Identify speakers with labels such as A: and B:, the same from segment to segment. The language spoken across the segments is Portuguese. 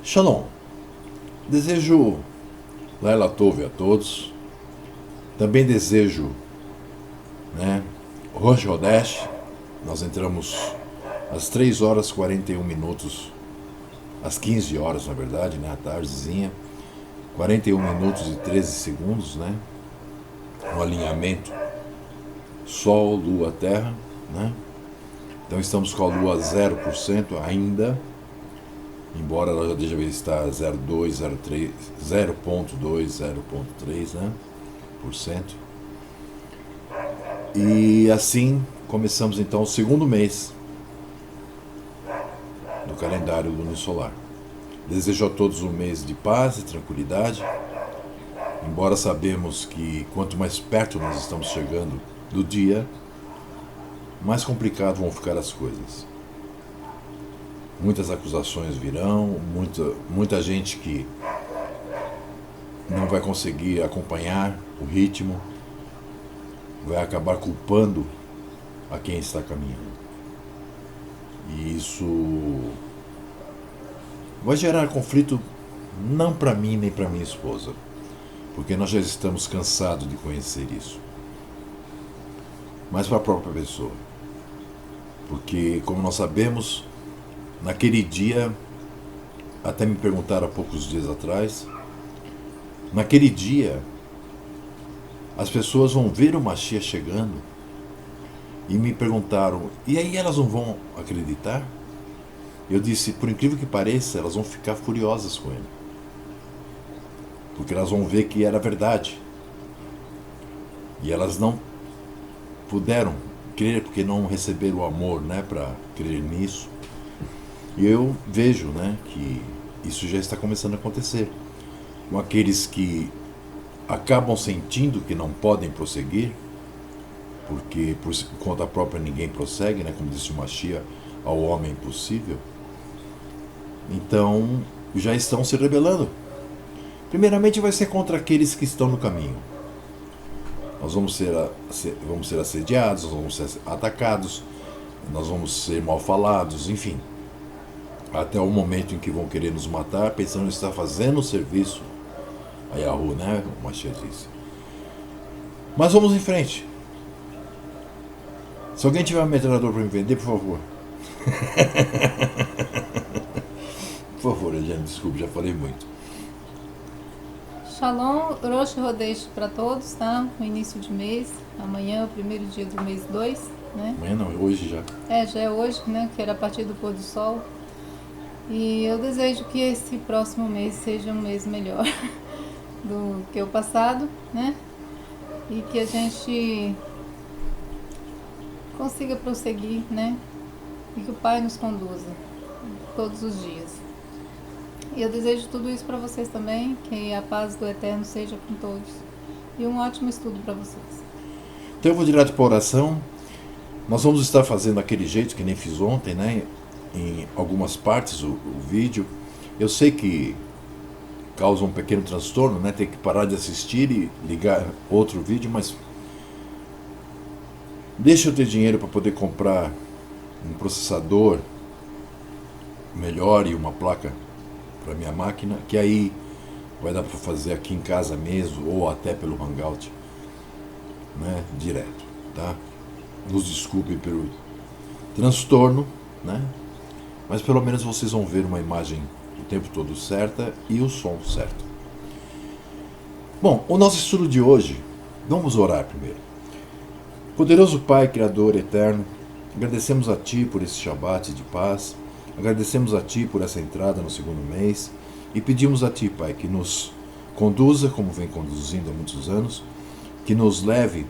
A: Shalom, desejo Laila Tove a todos, também desejo Rosh Hodesh. Nós entramos às 3 horas e 41 minutos, às 15 horas na verdade, à tardezinha, 41 minutos e 13 segundos, no alinhamento Sol, Lua, Terra, Então estamos com a Lua 0% ainda, embora ela já deixa ver estar 0,2, 0,3, 0,2, 0,3, por cento. E assim começamos então o segundo mês do calendário lunisolar. Desejo a todos um mês de paz e tranquilidade, embora sabemos que quanto mais perto nós estamos chegando do dia, mais complicado vão ficar as coisas. Muitas acusações virão, muita gente que não vai conseguir acompanhar o ritmo, vai acabar culpando a quem está caminhando. E isso vai gerar conflito não para mim nem para minha esposa, porque nós já estamos cansados de conhecer isso, mas para a própria pessoa. Porque, como nós sabemos, naquele dia, até me perguntaram há poucos dias atrás, naquele dia, as pessoas vão ver o Mashiach chegando e me perguntaram, e aí elas não vão acreditar? Eu disse, por incrível que pareça, elas vão ficar furiosas com ele. Porque elas vão ver que era verdade. E elas não puderam crer porque não receberam o amor, para crer nisso. E eu vejo, que isso já está começando a acontecer. Com aqueles que acabam sentindo que não podem prosseguir, porque por conta própria ninguém prossegue, como disse o Mashiach, ao homem impossível. Então, já estão se rebelando. Primeiramente vai ser contra aqueles que estão no caminho. Nós vamos ser assediados, nós vamos ser atacados, nós vamos ser mal falados, enfim. Até o momento em que vão querer nos matar, pensando em estar fazendo o serviço a Yahu, o Mashiach disse. Mas vamos em frente. Se alguém tiver um metralhador para me vender, por favor. Por favor, Eliane, desculpe, já falei muito.
B: Shalom, Rosh Hodesh para todos, tá? No início de mês, amanhã é o primeiro dia do mês 2,
A: Amanhã não, hoje já.
B: Já é hoje, que era a partir do pôr do sol. E eu desejo que esse próximo mês seja um mês melhor do que o passado, E que a gente consiga prosseguir, E que o Pai nos conduza todos os dias. E eu desejo tudo isso para vocês também, que a paz do Eterno seja com todos. E um ótimo estudo para vocês.
A: Então eu vou direto para a oração. Nós vamos estar fazendo aquele jeito que nem fiz ontem, em algumas partes o vídeo. Eu sei que causa um pequeno transtorno, ter que parar de assistir e ligar outro vídeo, mas deixa eu ter dinheiro para poder comprar um processador melhor e uma placa para minha máquina, que aí vai dar para fazer aqui em casa mesmo, ou até pelo Hangout, direto, tá? Nos desculpem pelo transtorno, mas pelo menos vocês vão ver uma imagem o tempo todo certa e o som certo. Bom, o nosso estudo de hoje, vamos orar primeiro. Poderoso Pai, Criador eterno, agradecemos a Ti por esse Shabat de paz, agradecemos a Ti por essa entrada no segundo mês e pedimos a Ti, Pai, que nos conduza, como vem conduzindo há muitos anos, que nos leve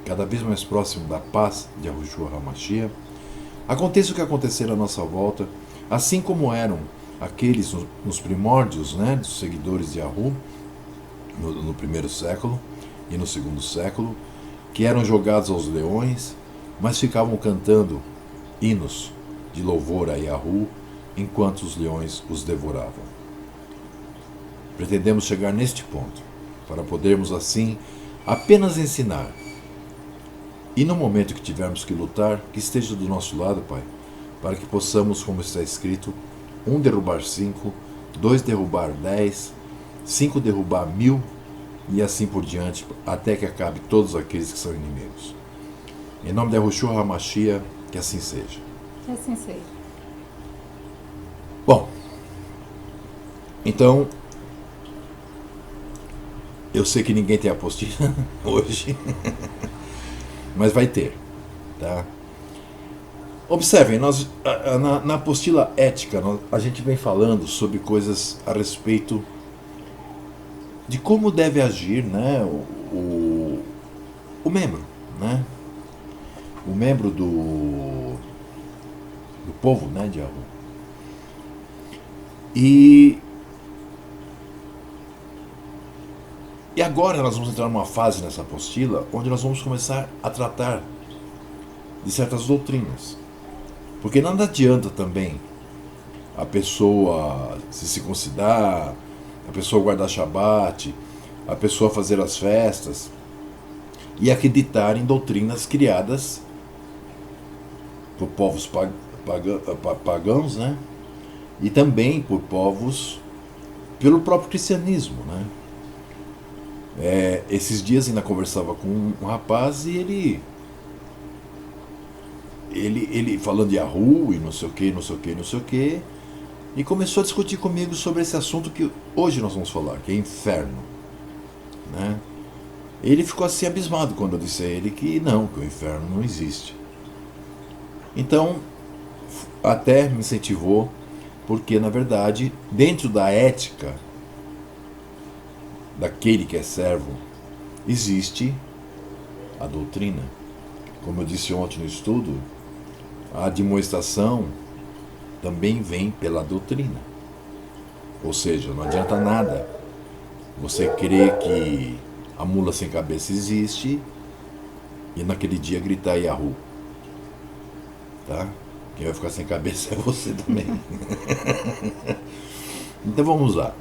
A: cada vez mais próximo da paz de Yahushua HaMashiach. Aconteça o que acontecer à nossa volta, assim como eram aqueles nos primórdios, dos seguidores de Yahu, no primeiro século e no segundo século, que eram jogados aos leões, mas ficavam cantando hinos de louvor a Yahu, enquanto os leões os devoravam. Pretendemos chegar neste ponto, para podermos assim apenas ensinar. E no momento que tivermos que lutar, que esteja do nosso lado, Pai, para que possamos, como está escrito, 1 derrubar 5, 2 derrubar 10, 5 derrubar 1000, e assim por diante, até que acabe todos aqueles que são inimigos. Em nome de Yahushua HaMashiach, que assim seja.
B: Que assim seja.
A: Bom, então, eu sei que ninguém tem apostila hoje, mas vai ter, tá? Observem, na apostila ética, a gente vem falando sobre coisas a respeito de como deve agir, né, o membro, né? O membro do povo, né, de Yahu. E agora nós vamos entrar numa fase nessa apostila onde nós vamos começar a tratar de certas doutrinas. Porque nada adianta também a pessoa se circuncidar, a pessoa guardar Shabat, a pessoa fazer as festas e acreditar em doutrinas criadas por povos pagãos, né? E também por povos, pelo próprio cristianismo, né? Esses dias ainda conversava com um rapaz e ele falando de Yahu e não sei o que, e começou a discutir comigo sobre esse assunto que hoje nós vamos falar, que é inferno, né? Ele ficou assim abismado quando eu disse a ele que o inferno não existe. Então, até me incentivou, porque na verdade, dentro da ética daquele que é servo, existe a doutrina. Como eu disse ontem no estudo, a demonstração também vem pela doutrina. Ou seja, não adianta nada você crer que a mula sem cabeça existe e naquele dia gritar Yahu. Tá? Quem vai ficar sem cabeça é você também. Então vamos lá.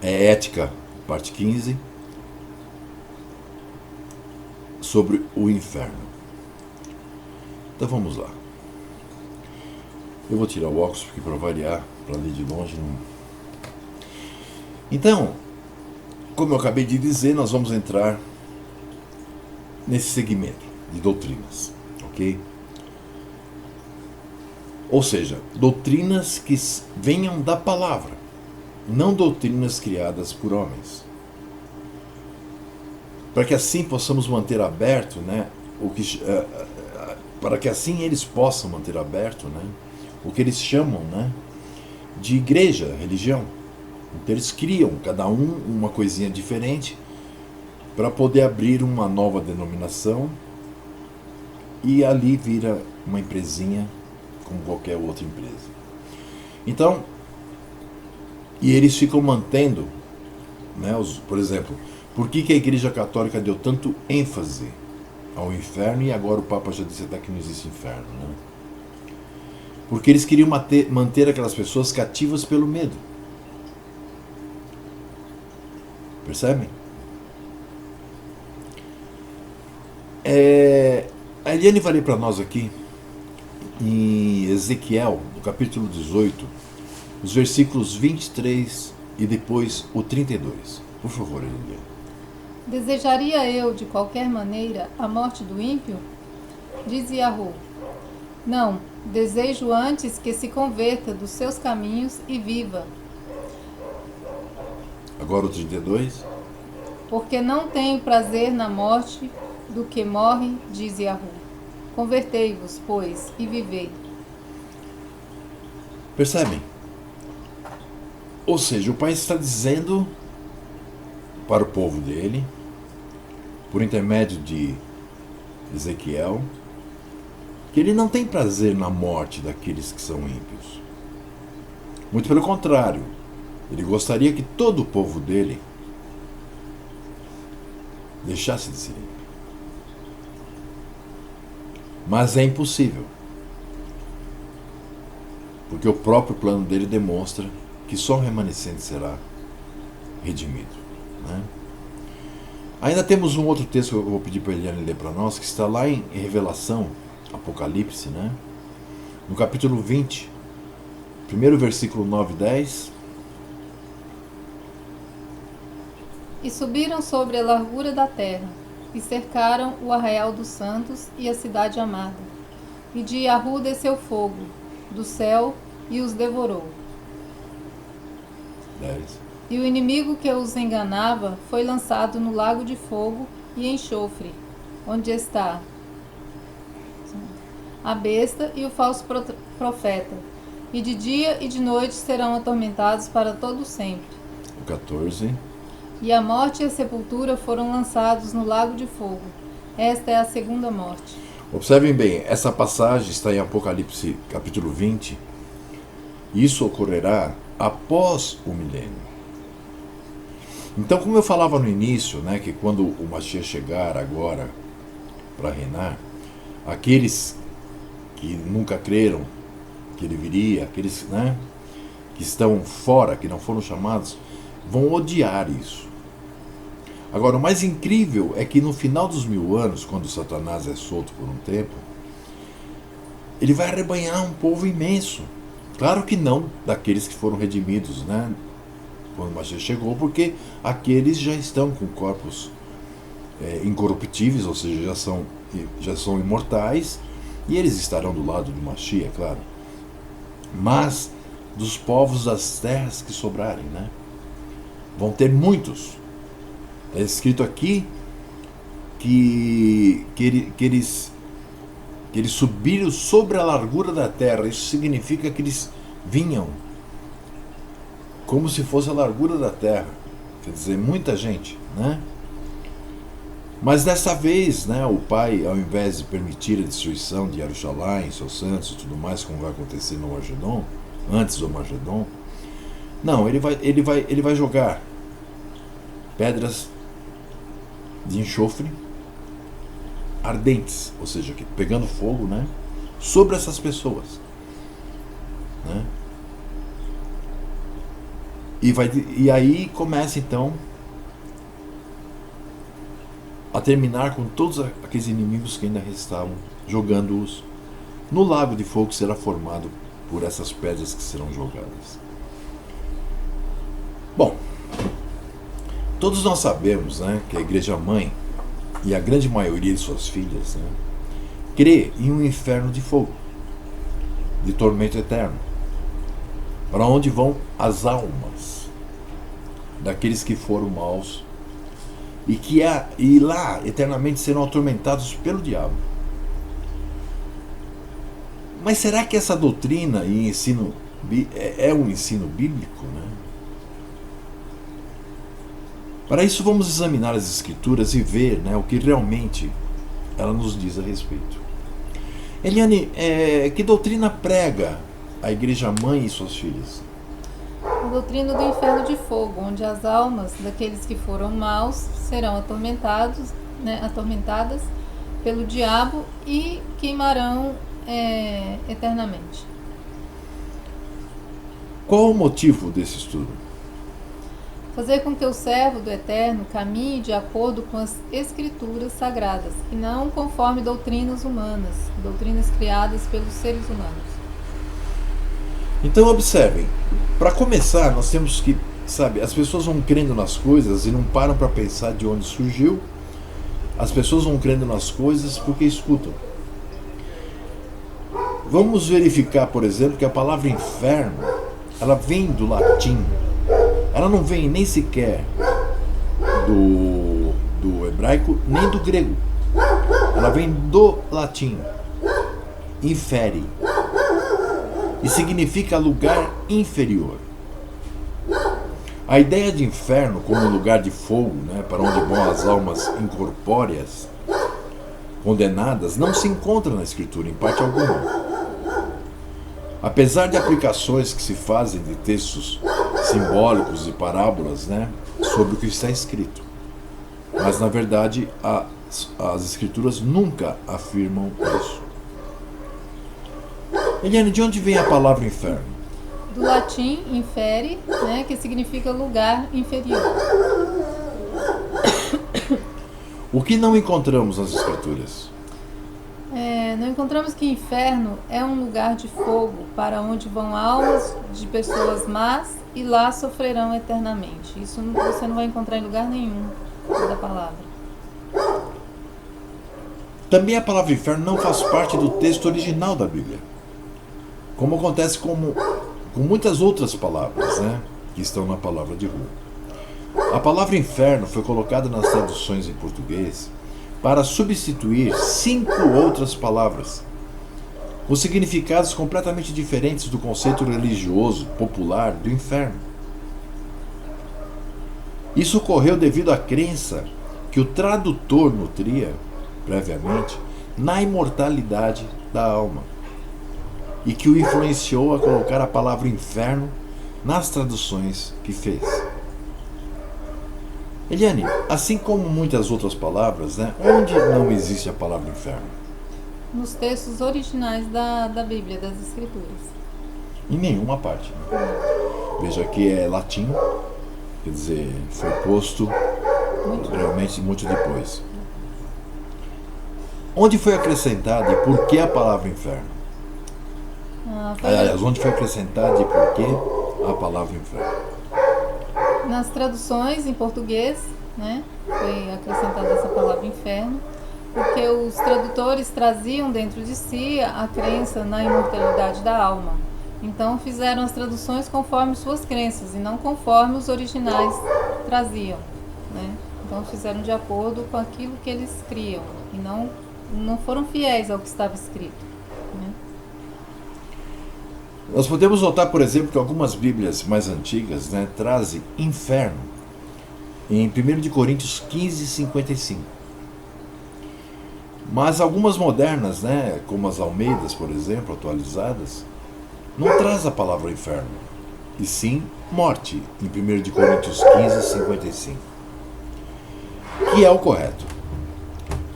A: Ética, parte 15, sobre o inferno. Então vamos lá. Eu vou tirar o óculos porque, para variar, para ler de longe não... Então, como eu acabei de dizer, nós vamos entrar nesse segmento de doutrinas, ok? Ou seja, doutrinas que venham da palavra, não doutrinas criadas por homens. Para que assim possamos manter aberto, né, para que assim eles possam manter aberto, né, o que eles chamam, né, de igreja, religião. Então eles criam, cada um, uma coisinha diferente para poder abrir uma nova denominação e ali vira uma empresinha como qualquer outra empresa. Então, e eles ficam mantendo, né, por exemplo, por que a Igreja Católica deu tanto ênfase ao inferno e agora o Papa já disse até que não existe inferno, né? Porque eles queriam manter aquelas pessoas cativas pelo medo. Percebem? A Eliane vai ler para nós aqui em Ezequiel, no capítulo 18, os versículos 23 e depois o 32. Por favor, Eliane.
B: Desejaria eu, de qualquer maneira, a morte do ímpio? Diz Yahu. Não, desejo antes que se converta dos seus caminhos e viva.
A: Agora o 32.
B: Porque não tenho prazer na morte do que morre, diz Yahu. Convertei-vos, pois, e vivei.
A: Percebem? Ou seja, o Pai está dizendo para o povo dele, por intermédio de Ezequiel, que ele não tem prazer na morte daqueles que são ímpios. Muito pelo contrário, ele gostaria que todo o povo dele deixasse de ser ímpio. Mas é impossível, porque o próprio plano dele demonstra que só o remanescente será redimido, né? Ainda temos um outro texto que eu vou pedir para Eliane ler para nós, que está lá em Revelação, Apocalipse, né? No capítulo 20, Primeiro versículo 9 e 10.
B: E subiram sobre a largura da terra, e cercaram o arraial dos santos e a cidade amada. E de Yahu desceu fogo do céu e os devorou.
A: 10.
B: E o inimigo que os enganava foi lançado no lago de fogo e enxofre, onde está a besta e o falso profeta. E de dia e de noite serão atormentados para todo sempre.
A: O 14.
B: E a morte e a sepultura foram lançados no lago de fogo. Esta é a segunda morte.
A: Observem bem, essa passagem está em Apocalipse capítulo 20. Isso ocorrerá após o milênio. Então, como eu falava no início, né, que quando o Mashiach chegar agora para reinar, aqueles que nunca creram que ele viria, aqueles, né, que estão fora, que não foram chamados, vão odiar isso. Agora, o mais incrível é que no final dos 1000 anos, quando Satanás é solto por um tempo, ele vai arrebanhar um povo imenso. Claro que não daqueles que foram redimidos, né, quando o Mashiach chegou, porque aqueles já estão com corpos incorruptíveis, ou seja, já são imortais, e eles estarão do lado do Mashiach, claro. Mas dos povos das terras que sobrarem, né, vão ter muitos. Está escrito aqui que eles subiram sobre a largura da terra. Isso significa que eles vinham como se fosse a largura da terra. Quer dizer, muita gente, né? Mas dessa vez, né, o Pai, ao invés de permitir a destruição de Jerusalém, seus santos e tudo mais, como vai acontecer no Armagedon, antes do Armagedon, não, ele vai jogar pedras de enxofre ardentes, ou seja, pegando fogo, né, sobre essas pessoas, né? E aí começa então a terminar com todos aqueles inimigos que ainda restavam, jogando-os no lago de fogo que será formado por essas pedras que serão jogadas. Bom, todos nós sabemos, né, que a Igreja Mãe e a grande maioria de suas filhas, né, crê em um inferno de fogo, de tormento eterno, para onde vão as almas daqueles que foram maus e lá eternamente serão atormentados pelo diabo. Mas será que essa doutrina e ensino é um ensino bíblico, né? Para isso vamos examinar as Escrituras e ver, né, o que realmente ela nos diz a respeito. Eliane, que doutrina prega a Igreja Mãe e suas filhas?
B: A doutrina do inferno de fogo, onde as almas daqueles que foram maus serão atormentadas pelo diabo e queimarão eternamente.
A: Qual o motivo desse estudo?
B: Fazer com que o servo do Eterno caminhe de acordo com as Escrituras sagradas, e não conforme doutrinas humanas, doutrinas criadas pelos seres humanos.
A: Então observem, para começar nós temos que, as pessoas vão crendo nas coisas e não param para pensar de onde surgiu. As pessoas vão crendo nas coisas porque escutam. Vamos verificar, por exemplo, que a palavra inferno, ela vem do latim. Ela não vem nem sequer do hebraico, nem do grego. Ela vem do latim. Infere. E significa lugar inferior. A ideia de inferno como lugar de fogo, né, para onde vão as almas incorpóreas, condenadas, não se encontra na Escritura, em parte alguma. Apesar de aplicações que se fazem de textos simbólicos e parábolas, né, sobre o que está escrito. Mas, na verdade, as Escrituras nunca afirmam isso. Eliane, de onde vem a palavra inferno?
B: Do latim, infere, né, que significa lugar inferior.
A: O que não encontramos nas Escrituras?
B: Não encontramos que inferno é um lugar de fogo para onde vão almas de pessoas más e lá sofrerão eternamente. Isso você não vai encontrar em lugar nenhum da palavra.
A: Também a palavra inferno não faz parte do texto original da Bíblia, como acontece com muitas outras palavras, né, que estão na palavra de rua. A palavra inferno foi colocada nas traduções em português para substituir 5 outras palavras, com significados completamente diferentes do conceito religioso popular do inferno. Isso ocorreu devido à crença que o tradutor nutria, previamente, na imortalidade da alma, e que o influenciou a colocar a palavra inferno nas traduções que fez. Eliane, assim como muitas outras palavras, né, onde não existe a palavra inferno?
B: Nos textos originais da Bíblia, das Escrituras.
A: Em nenhuma parte. Né? Veja que é latim, quer dizer, foi posto realmente muito depois. Onde foi acrescentada e por que a palavra inferno? Aliás, onde foi acrescentada e por que a palavra inferno?
B: Nas traduções em português, né, foi acrescentada essa palavra inferno, porque os tradutores traziam dentro de si a crença na imortalidade da alma. Então fizeram as traduções conforme suas crenças e não conforme os originais traziam, né? Então fizeram de acordo com aquilo que eles criam e não foram fiéis ao que estava escrito, né?
A: Nós podemos notar, por exemplo, que algumas Bíblias mais antigas, né, trazem inferno em 1 de Coríntios 15, 55. Mas algumas modernas, né, como as Almeidas, por exemplo, atualizadas, não traz a palavra inferno, e sim morte, em 1 de Coríntios 15, 55. Que é o correto.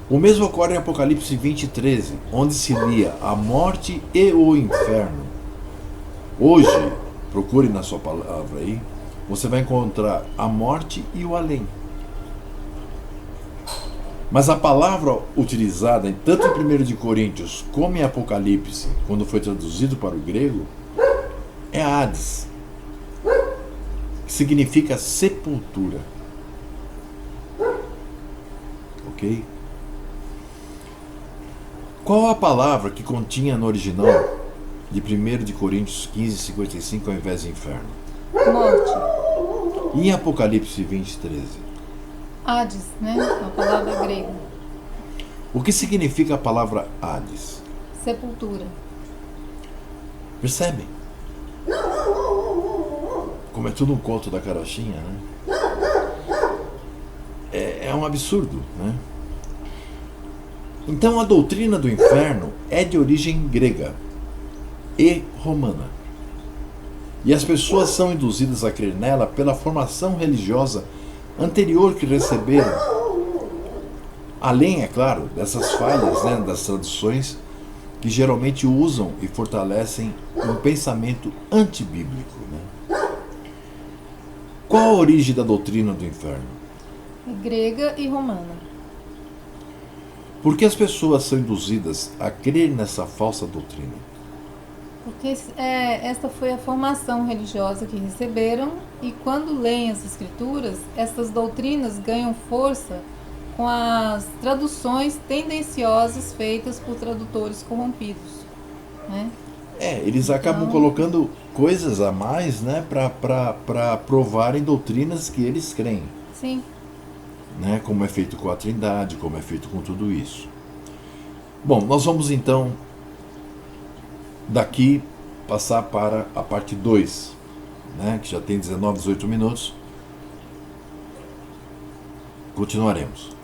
A: O mesmo ocorre em Apocalipse 20, 13, onde se lia a morte e o inferno. Hoje, procure na sua palavra aí, você vai encontrar a morte e o além. Mas a palavra utilizada tanto em 1 de Coríntios como em Apocalipse, quando foi traduzido para o grego, é Hades, que significa sepultura. Ok? Qual a palavra que continha no original de 1 de Coríntios 15, 55 ao invés de inferno?
B: Morte.
A: E em Apocalipse 20, 13?
B: Hades, né? A palavra grega.
A: O que significa a palavra Hades?
B: Sepultura.
A: Percebem? Como é tudo um conto da carochinha, né? É um absurdo, né? Então a doutrina do inferno é de origem grega e romana. E as pessoas são induzidas a crer nela pela formação religiosa anterior que receberam. Além, é claro, dessas falhas, né, das traduções que geralmente usam e fortalecem um pensamento antibíblico. Né? Qual a origem da doutrina do inferno?
B: Grega e romana.
A: Por que as pessoas são induzidas a crer nessa falsa doutrina?
B: Porque esta foi a formação religiosa que receberam e quando leem as escrituras, essas doutrinas ganham força com as traduções tendenciosas feitas por tradutores corrompidos, né?
A: Eles acabam colocando coisas a mais, né, para provarem doutrinas que eles creem.
B: Sim.
A: Né, como é feito com a Trindade, como é feito com tudo isso. Bom, nós vamos então daqui passar para a parte 2, né, que já tem 19, 18 minutos. Continuaremos.